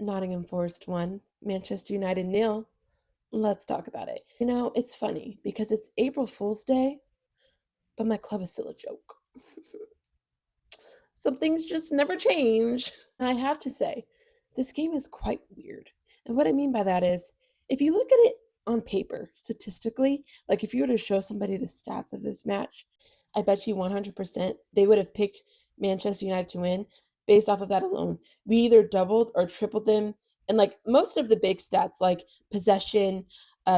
Nottingham Forest 1, Manchester United nil. Let's talk about it. It's funny because it's April Fool's Day, but my club is still a joke. Some things just never change. I have to say, this game is quite weird. And what I mean by that is, if you look at it on paper, statistically, like if you were to show somebody the stats of this match, I bet you 100% they would have picked Manchester United to win based off of that alone. We either doubled or tripled them. And like most of the big stats, like possession,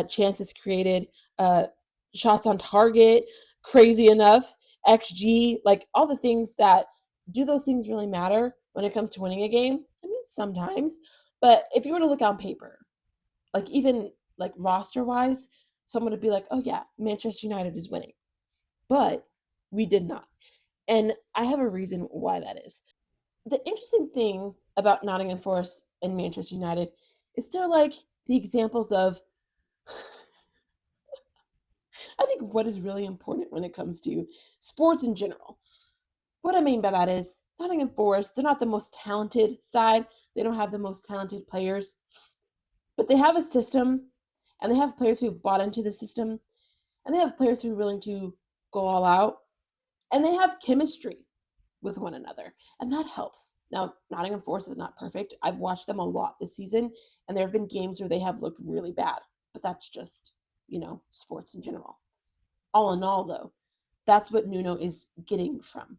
chances created, uh, shots on target, crazy enough, XG, like all the things that do those things really matter when it comes to winning a game? I mean, sometimes. But if you were to look on paper, like even like roster wise, someone would be like, oh yeah, Manchester United is winning. But we did not. And I have a reason why that is. The interesting thing about Nottingham Forest and Manchester United is they're like the examples of, I think, what is really important when it comes to sports in general. What I mean by that is Nottingham Forest, they're not the most talented side. They don't have the most talented players, but they have a system and they have players who've bought into the system and they have players who are willing to go all out and they have chemistry with one another. And that helps. Now, Nottingham Forest is not perfect. I've watched them a lot this season and there have been games where they have looked really bad, but that's just, sports in general. All in all, though, that's what Nuno is getting from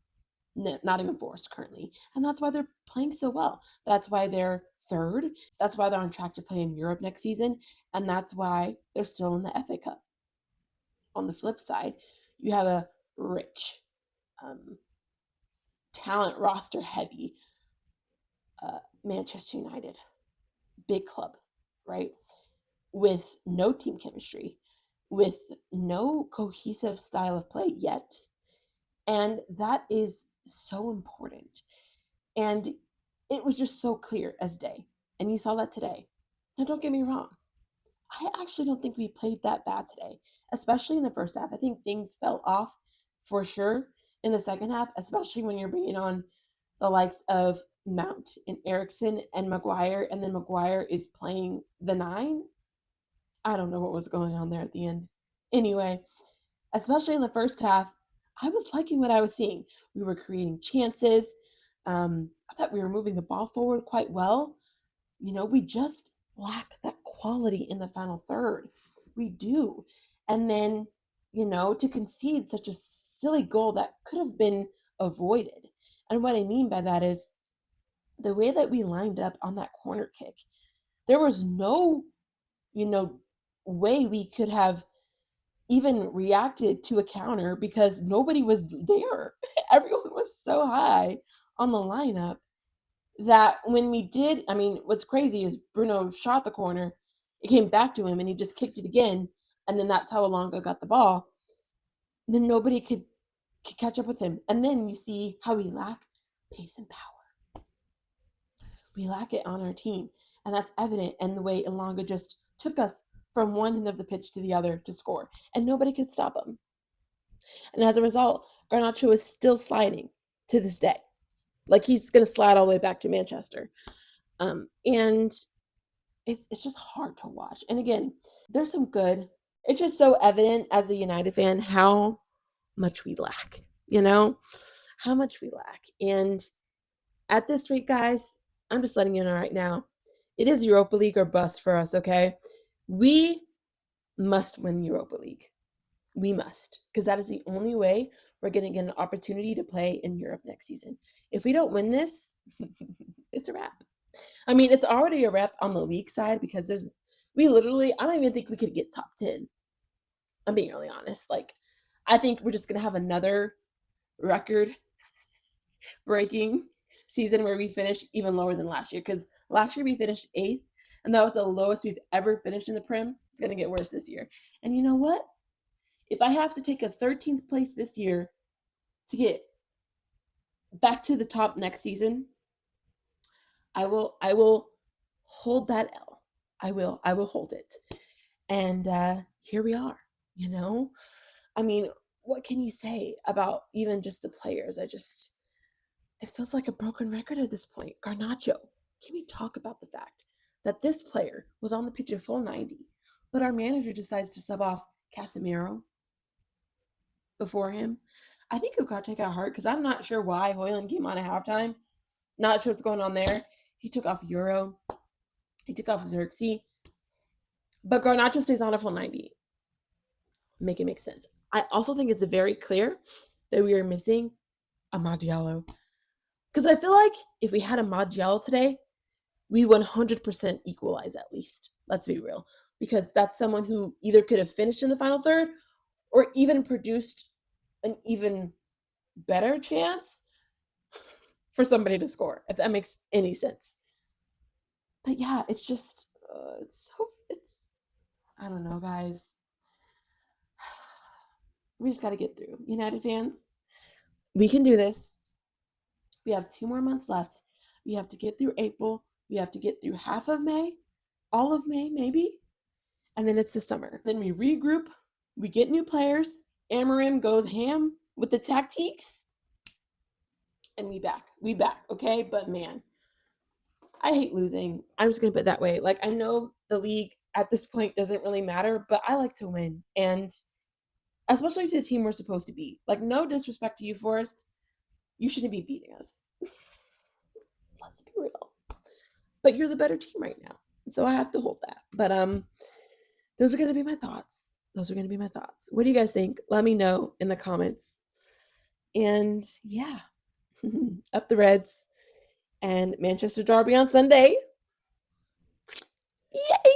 Nottingham Forest currently. And that's why they're playing so well. That's why they're third. That's why they're on track to play in Europe next season. And that's why they're still in the FA Cup. On the flip side, you have a rich, um, talent roster heavy Manchester United, big club, right? With no team chemistry, with no cohesive style of play yet. And that is so important. And it was just so clear as day. And you saw that today. Now, don't get me wrong. I actually don't think we played that bad today, especially in the first half. I think things fell off for sure in the second half, especially when you're bringing on the likes of Mount and Erickson and Maguire, and then Maguire is playing the nine. I don't know what was going on there at the end. Anyway, especially in the first half, I was liking what I was seeing. We were creating chances. I thought we were moving the ball forward quite well. We just lack that quality in the final third. We do. And then, to concede such a silly goal that could have been avoided. And what I mean by that is the way that we lined up on that corner kick, there was no, you know, way we could have even reacted to a counter because nobody was there. Everyone was so high on the lineup that when we did, I mean, what's crazy is Bruno shot the corner, it came back to him, and he just kicked it again, and then that's how Alonga got the ball. Then nobody could catch up with him, and then you see how we lack pace and power. We lack it on our team, and that's evident in the way Alonga just took us from one end of the pitch to the other to score, and nobody could stop him. And as a result, Garnacho is still sliding to this day. Like he's going to slide all the way back to Manchester. And it's just hard to watch. And again, there's some good. It's just so evident as a United fan how much we lack, how much we lack. And at this rate, guys, I'm just letting you know right now, it is Europa League or bust for us, okay? We must win Europa League. We must, because that is the only way we're going to get an opportunity to play in Europe next season. If we don't win this, it's a wrap. I mean, it's already a wrap on the league side because I don't even think we could get top 10. I'm being really honest. Like, I think we're just going to have another record breaking season where we finish even lower than last year because last year we finished eighth and that was the lowest we've ever finished in the Prem. It's going to get worse this year. And you know what? If I have to take a 13th place this year to get back to the top next season, I will hold that L. I will hold it. And here we are, I mean, what can you say about even just the players? It feels like a broken record at this point. Garnacho, can we talk about the fact that this player was on the pitch a full 90, but our manager decides to sub off Casemiro before him? I think it got taken at heart because I'm not sure why Hoyland came on at halftime. Not sure what's going on there. He took off Euro. He took off Xerxes. But Garnacho stays on a full 90. Make it make sense. I also think it's very clear that we are missing a Diallo. Because I feel like if we had a Diallo today, we 100% equalize at least. Let's be real. Because that's someone who either could have finished in the final third or even produced an even better chance for somebody to score, if that makes any sense. But yeah, it's just, I don't know, guys. We just got to get through. United fans, we can do this. We have 2 more months left. We have to get through April. We have to get through half of May, all of May, maybe. And then it's the summer. Then we regroup. We get new players. Amarim goes ham with the tactiques. And we back, okay? But man, I hate losing. I'm just going to put it that way. Like, I know the league at this point doesn't really matter, but I like to win. And especially to the team we're supposed to beat. Like, no disrespect to you, Forrest. You shouldn't be beating us. Let's be real. But you're the better team right now. So I have to hold that. But those are going to be my thoughts. What do you guys think? Let me know in the comments. And yeah, up the Reds and Manchester Derby on Sunday. Yay!